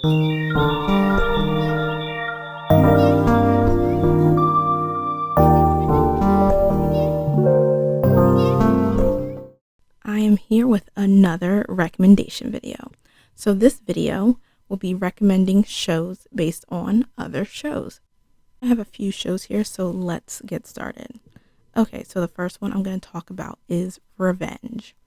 I am here with another recommendation video. So this video will be recommending shows based on other shows. I have a few shows here, so let's get started. Okay, so the first one I'm going to talk about is Revenge.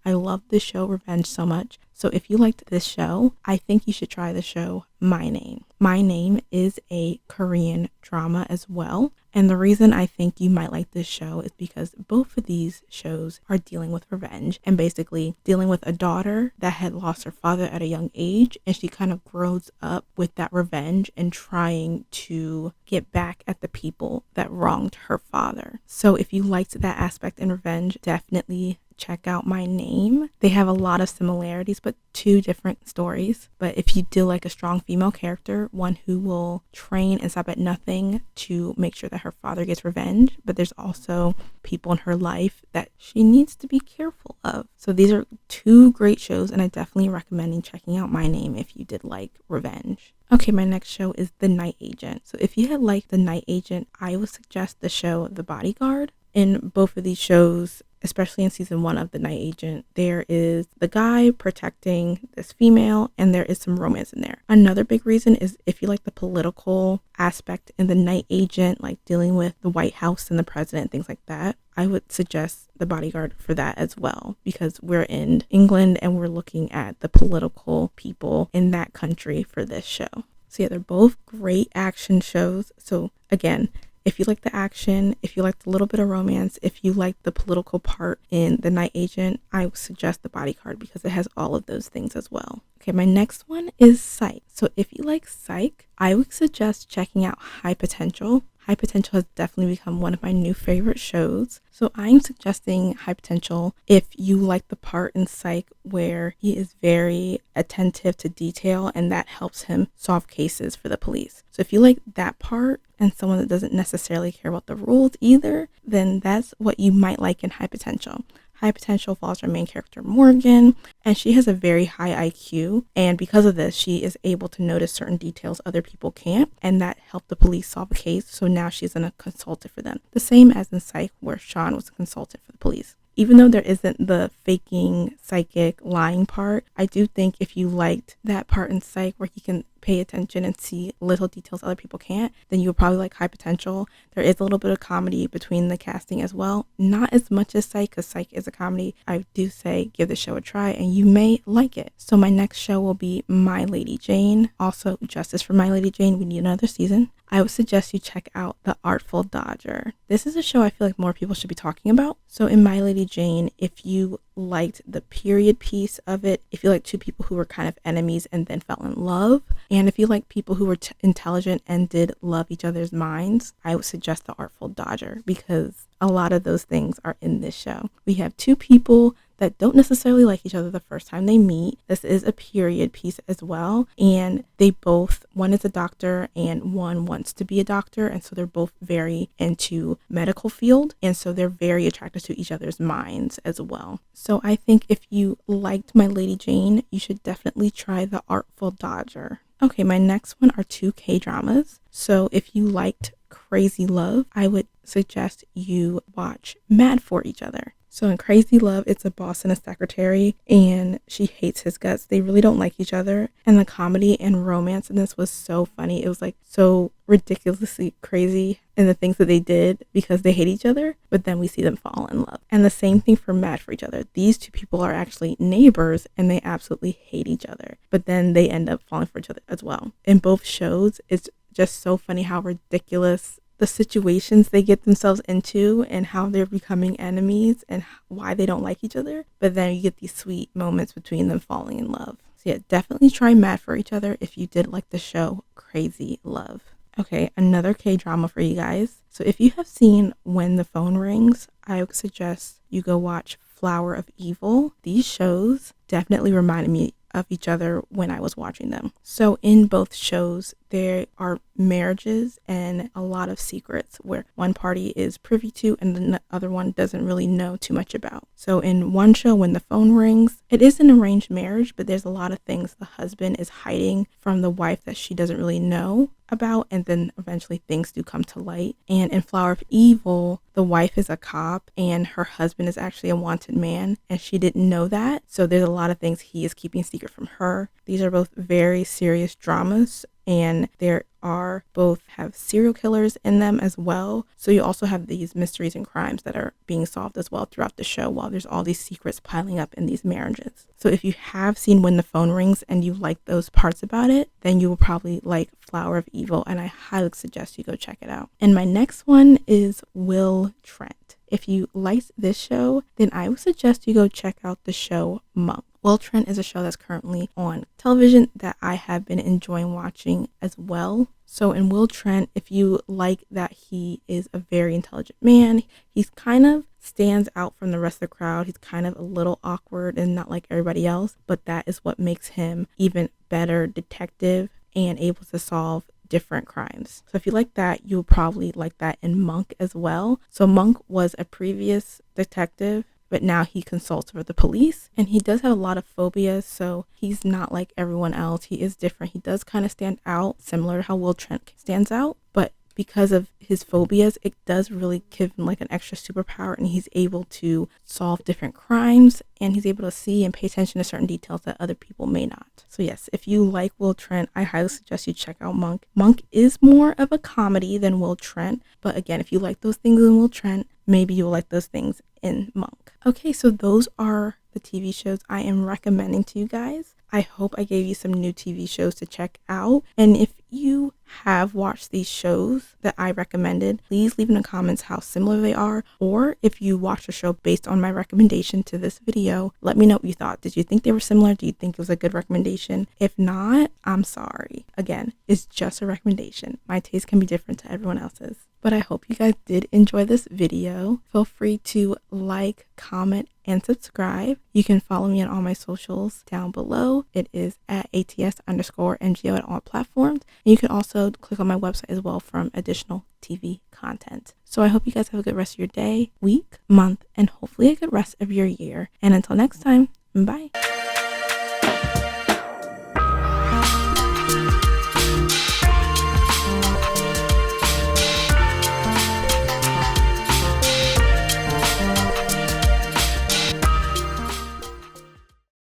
I love this show, Revenge, so much. So if you liked this show, I think you should try the show My Name. My Name is a Korean drama as well. And the reason I think you might like this show is because both of these shows are dealing with revenge and basically dealing with a daughter that had lost her father at a young age. And she kind of grows up with that revenge and trying to get back at the people that wronged her father. So if you liked that aspect in Revenge, definitely check out My Name. They have a lot of similarities, but two different stories. But if you do like a strong female character, one who will train and stop at nothing to make sure that her father gets revenge, but there's also people in her life that she needs to be careful of. So these are two great shows, and I definitely recommend checking out My Name if you did like Revenge. Okay, my next show is The Night Agent. So if you had liked The Night Agent, I would suggest the show The Bodyguard. In both of these shows, especially in season 1 of The Night Agent, there is the guy protecting this female and there is some romance in there. Another big reason is if you like the political aspect in The Night Agent, like dealing with the White House and the president, things like that, I would suggest The Bodyguard for that as well, because we're in England and we're looking at the political people in that country for this show. So yeah, they're both great action shows. So again, if you like the action, if you like a little bit of romance, if you like the political part in The Night Agent, I would suggest The Bodyguard because it has all of those things as well. Okay, my next one is Psych. So if you like Psych, I would suggest checking out High Potential. High Potential has definitely become one of my new favorite shows. So I'm suggesting High Potential if you like the part in Psych where he is very attentive to detail and that helps him solve cases for the police. So if you like that part and someone that doesn't necessarily care about the rules either, then that's what you might like in High Potential. High Potential follows our main character, Morgan, and she has a very high IQ. And because of this, she is able to notice certain details other people can't, and that helped the police solve a case. So now she's a consultant for them. The same as in Psych, where Sean was a consultant for the police. Even though there isn't the faking, psychic, lying part, I do think if you liked that part in Psych where he can pay attention and see little details other people can't, then you would probably like High Potential. There is a little bit of comedy between the casting as well. Not as much as Psych, because Psych is a comedy. I do say give the show a try and you may like it. So my next show will be My Lady Jane. Also, Justice for My Lady Jane. We need another season. I would suggest you check out The Artful Dodger. This is a show I feel like more people should be talking about. So in My Lady Jane, if you liked the period piece of it, if you like two people who were kind of enemies and then fell in love, and if you like people who were intelligent and did love each other's minds, I would suggest The Artful Dodger because a lot of those things are in this show. We have two people that don't necessarily like each other the first time they meet. This is a period piece as well. And they both, one is a doctor and one wants to be a doctor. And so they're both very into medical field. And so they're very attracted to each other's minds as well. So I think if you liked My Lady Jane, you should definitely try The Artful Dodger. Okay, my next one are 2 K-dramas. So if you liked Crazy Love, I would suggest you watch Mad for Each Other. So in Crazy Love, it's a boss and a secretary, and she hates his guts. They really don't like each other. And the comedy and romance in this was so funny. It was like so ridiculously crazy in the things that they did because they hate each other, but then we see them fall in love. And the same thing for Mad for Each Other. These two people are actually neighbors and they absolutely hate each other, but then they end up falling for each other as well. In both shows, it's just so funny how ridiculous the situations they get themselves into and how they're becoming enemies and why they don't like each other. But then you get these sweet moments between them falling in love. So yeah, definitely try Mad for Each Other if you did like the show Crazy Love. Okay, another K-drama for you guys. So if you have seen When the Phone Rings, I would suggest you go watch Flower of Evil. These shows definitely reminded me of each other when I was watching them. So in both shows, there are marriages and a lot of secrets where one party is privy to and then the other one doesn't really know too much about. So in one show, When the Phone Rings, it is an arranged marriage, but there's a lot of things the husband is hiding from the wife that she doesn't really know about, and then eventually things do come to light. And in Flower of Evil, the wife is a cop and her husband is actually a wanted man, and she didn't know that. So there's a lot of things he is keeping secret from her. These are both very serious dramas, and there are both have serial killers in them as well. So you also have these mysteries and crimes that are being solved as well throughout the show while there's all these secrets piling up in these marriages. So if you have seen When the Phone Rings and you like those parts about it, then you will probably like Flower of Evil, and I highly suggest you go check it out. And my next one is Will Trent. If you liked this show, then I would suggest you go check out the show Monk. Will Trent is a show that's currently on television that I have been enjoying watching as well. So in Will Trent, if you like that he is a very intelligent man, he's kind of stands out from the rest of the crowd. He's kind of a little awkward and not like everybody else, but that is what makes him even better detective and able to solve different crimes. So if you like that, you'll probably like that in Monk as well. So Monk was a previous detective, but now he consults for the police, and he does have a lot of phobias, so he's not like everyone else. He is different. He does kind of stand out, similar to how Will Trent stands out, but because of his phobias, it does really give him like an extra superpower, and he's able to solve different crimes, and he's able to see and pay attention to certain details that other people may not. So yes, if you like Will Trent, I highly suggest you check out Monk. Monk is more of a comedy than Will Trent, but again, if you like those things in Will Trent, maybe you'll like those things in Monk. Okay, so those are the TV shows I am recommending to you guys. I hope I gave you some new TV shows to check out. And if you have watched these shows that I recommended, please leave in the comments how similar they are. Or if you watched a show based on my recommendation to this video, let me know what you thought. Did you think they were similar? Do you think it was a good recommendation? If not, I'm sorry. Again, it's just a recommendation. My taste can be different to everyone else's. But I hope you guys did enjoy this video. Feel free to like, comment, and subscribe. You can follow me on all my socials down below. It is at @ATS_NGO at all platforms. And you can also click on my website as well for additional TV content. So I hope you guys have a good rest of your day, week, month, and hopefully a good rest of your year. And until next time, bye.